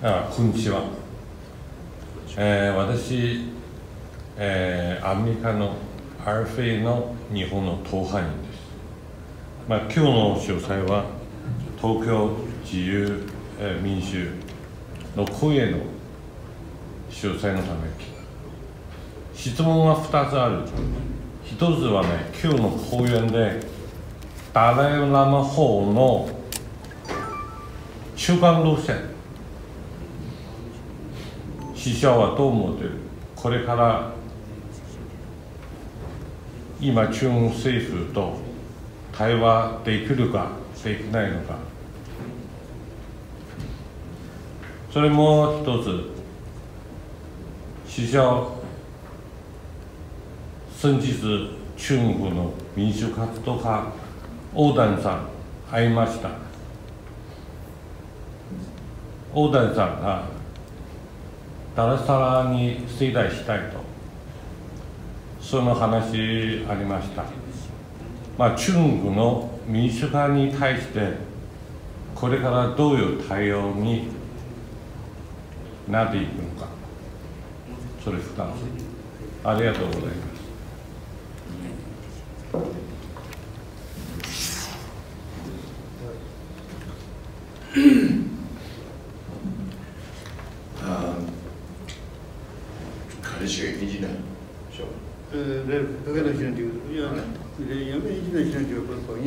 こんにちは。私、アメリカのアルフェの日本の党派員です。今日の詳細は東京自由民主の声の詳細のため、質問が2つある。1つはね、今日の講演でダライラマ法の中間路線、死者はどう思っている？これから今中国政府と対話できるかできないのか。それも一つ、死者先日中国の民主活動家王丹さん会いました。王丹さんがダラサラに衰退したいと、その話ありました。中国の民主化に対してこれからどういう対応になっていくのか、それ2つ。ありがとうございます。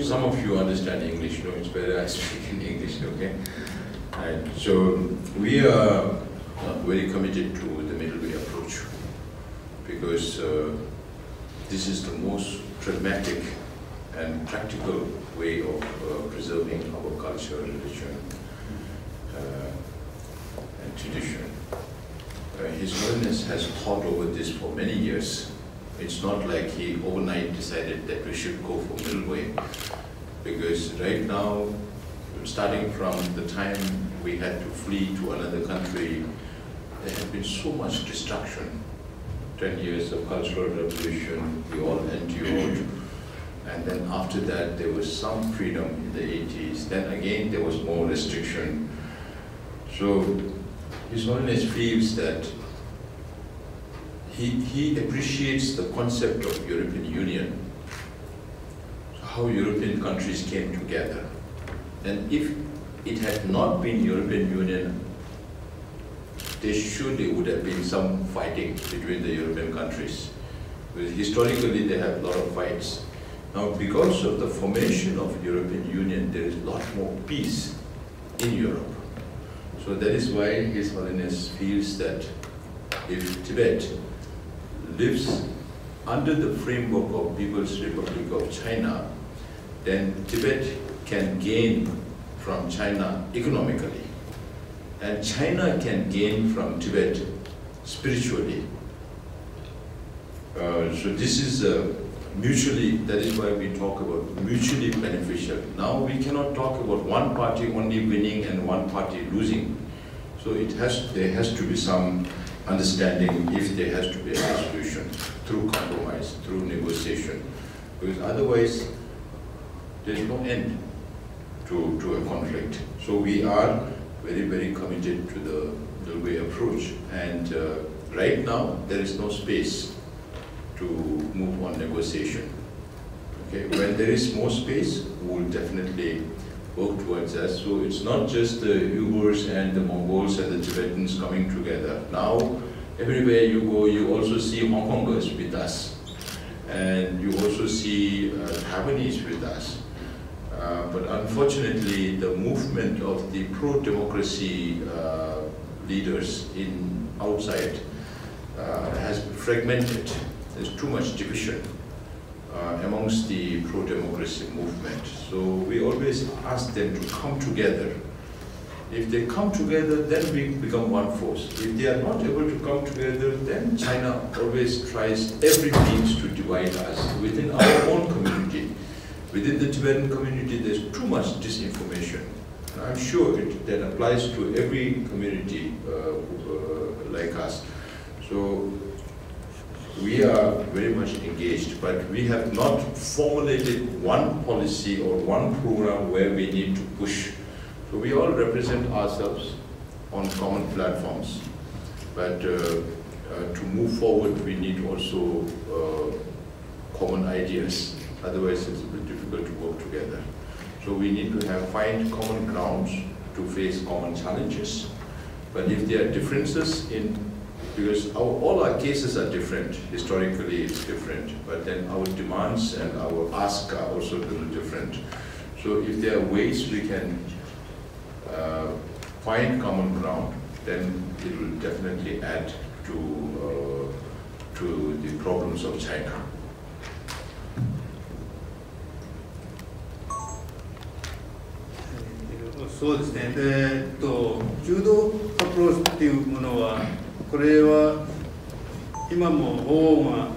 Some of you understand English, no? It's better I speak in English, okay? So we are very committed to the middle way approach because this is the most pragmatic and practical way of preserving our culture, religion, and tradition. His Holiness has thought over this for many years. It's not like he overnight decided that we should go for middle way, because right now, starting from the time we had to flee to another country, there has been so much destruction. 10 years of cultural revolution, we all endured. And then after that, there was some freedom in the 80s. Then again, there was more restriction. So His Holiness feels that he appreciates the concept of European Union, how European countries came together. And if it had not been European Union, there surely would have been some fighting between the European countries. Because historically, they have a lot of fights. Now, because of the formation of European Union, there is a lot more peace in Europe. So that is why His Holiness feels that if Tibet lives under the framework of People's Republic of China, then Tibet can gain from China economically, and China can gain from Tibet spiritually. So this is mutually, that is why we talk about mutually beneficial. Now we cannot talk about one party only winning and one party losing. So there has to be some understanding if there has to be a solution through compromise, through negotiation, because otherwise there is no end to a conflict. So we are very, very committed to the way approach, and right now there is no space to move on negotiation. Okay, when there is more space, we will definitely work towards that. So it's not just the Uyghurs and the Mongols and the Tibetans coming together. Now, everywhere you go, you also see Hong Kongers with us, and you also see Taiwanese with us. But unfortunately, the movement of the pro-democracy leaders outside has fragmented. There's too much division amongst the pro-democracy movement. So we always ask them to come together. If they come together, then we become one force. If they are not able to come together, then China always tries every means to divide us within our own community. Within the Tibetan community, there's too much disinformation. And I'm sure that applies to every community like us. So we are very much engaged, but we have not formulated one policy or one program where we need to push. So we all represent ourselves on common platforms. But to move forward, we need also common ideas. Otherwise, it's a bit difficult to work together. So we need to find common grounds to face common challenges. But if there are differences because all our cases are different, historically it's different, but then our demands and our asks are also a little different. So if there are ways we can find common ground, then it will definitely add to the problems of China. そうですね。中道アプローチっていうものは、これは今も法王が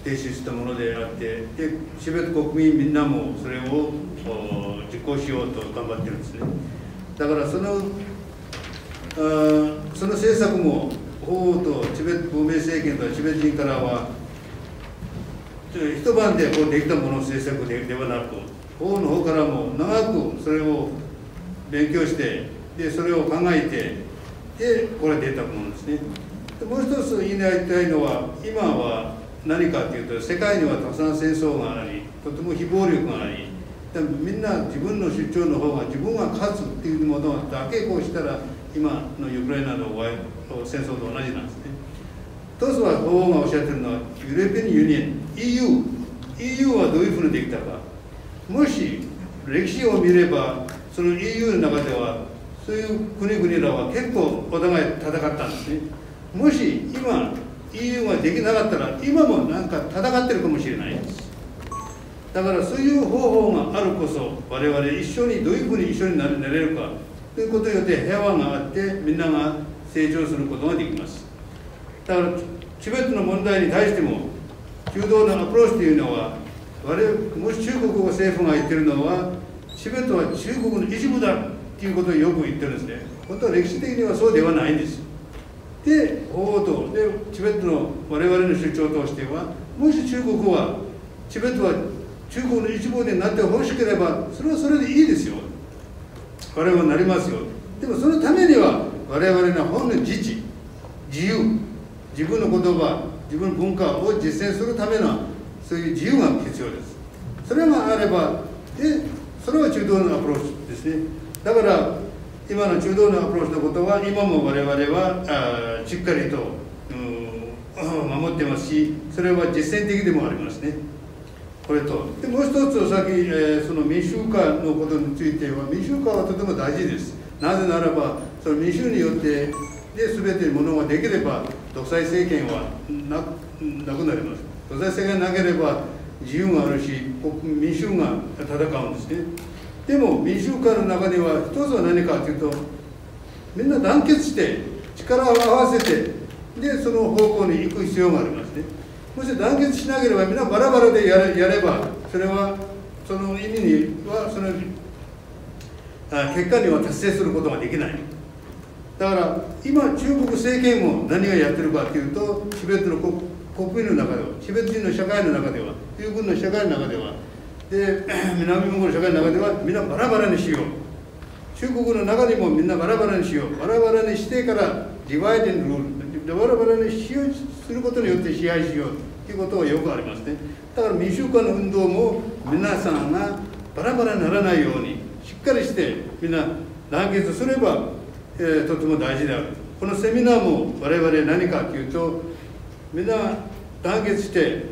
提出したものであって、でチベット国民みんなもそれを実行しようと頑張ってるんですね。だからその政策も法王とチベット亡命政権とチベット人からは一晩でできたものの政策ではなく、法王の方からも長くそれを勉強して、でそれを考えて、でこれ出たものですね。でもう一つ言いたいのは、今は何かというと、世界にはたくさん戦争があり、とても非暴力があり、みんな自分の主張の方が自分が勝つっていうものだけしたら、今のウクライナの戦争と同じなんですね。一つは法王がおっしゃってるのは、ユーロピアンユニオン、EU はどういうふうにできたか。もし歴史を見れば、その EU の中ではそういう国々らは結構お互い戦ったんですね。もし今 EU ができなかったら、今もなんか戦ってるかもしれないんです。だからそういう方法があるこそ、我々一緒にどういうふうに一緒になれるかということによって平和があって、みんなが成長することができます。だからチベットの問題に対しても、中道のアプローチというのは、もし中国政府が言ってるのは、チベットは中国の一部だということをよく言ってるんですね。本当は歴史的にはそうではないんです。で、法王とチベットの我々の主張としては、もし中国は、チベットは中国の一部になってほしければ、それはそれでいいですよ。我々はなりますよ。でもそのためには、我々の本の自治、自由、自分の言葉、自分の文化を実践するためのそういう自由が必要です。それがあれば、それは中道のアプローチですね。だから、今の中道のアプローチのことは、今も我々はしっかりと守ってますし、それは実践的でもありますね。これと。で、もう一つ、さっき、その民主化のことについては、民主化はとても大事です。なぜならば、その民主によって、全てのものができれば、独裁政権はなくなります。独裁政権がなければ自由があるし、民主が戦うんですね。でも民主化の中には一つは何かというと、みんな団結して力を合わせて、その方向に行く必要がありますね。もし団結しなければ、みんなバラバラでやれば、それはその意味にはその結果には達成することができない。だから今中国政権も何がやってるかというと、チベットの国民の中では、チベット人の社会の中では、友軍の社会の中では、南モンゴルの社会の中では、みんなバラバラにしよう。中国の中にもみんなバラバラにしよう。バラバラにしてから、ディバイデンルール、バラバラにすることによって支配しようということがよくありますね。だから民主化の運動も、皆さんがバラバラにならないように、しっかりしてみんな団結すれば、とても大事である。このセミナーも我々何かというと、みんな団結して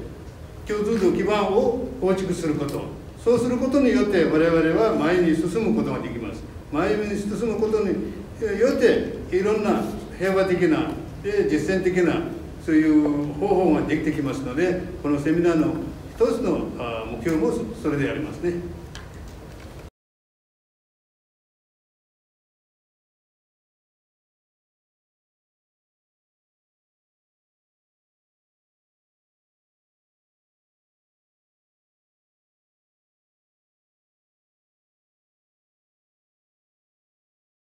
共通の基盤を構築すること、そうすることによって我々は前に進むことができます。前に進むことによっていろんな平和的な実践的なそういう方法ができてきますので、このセミナーの一つの目標もそれでありますね。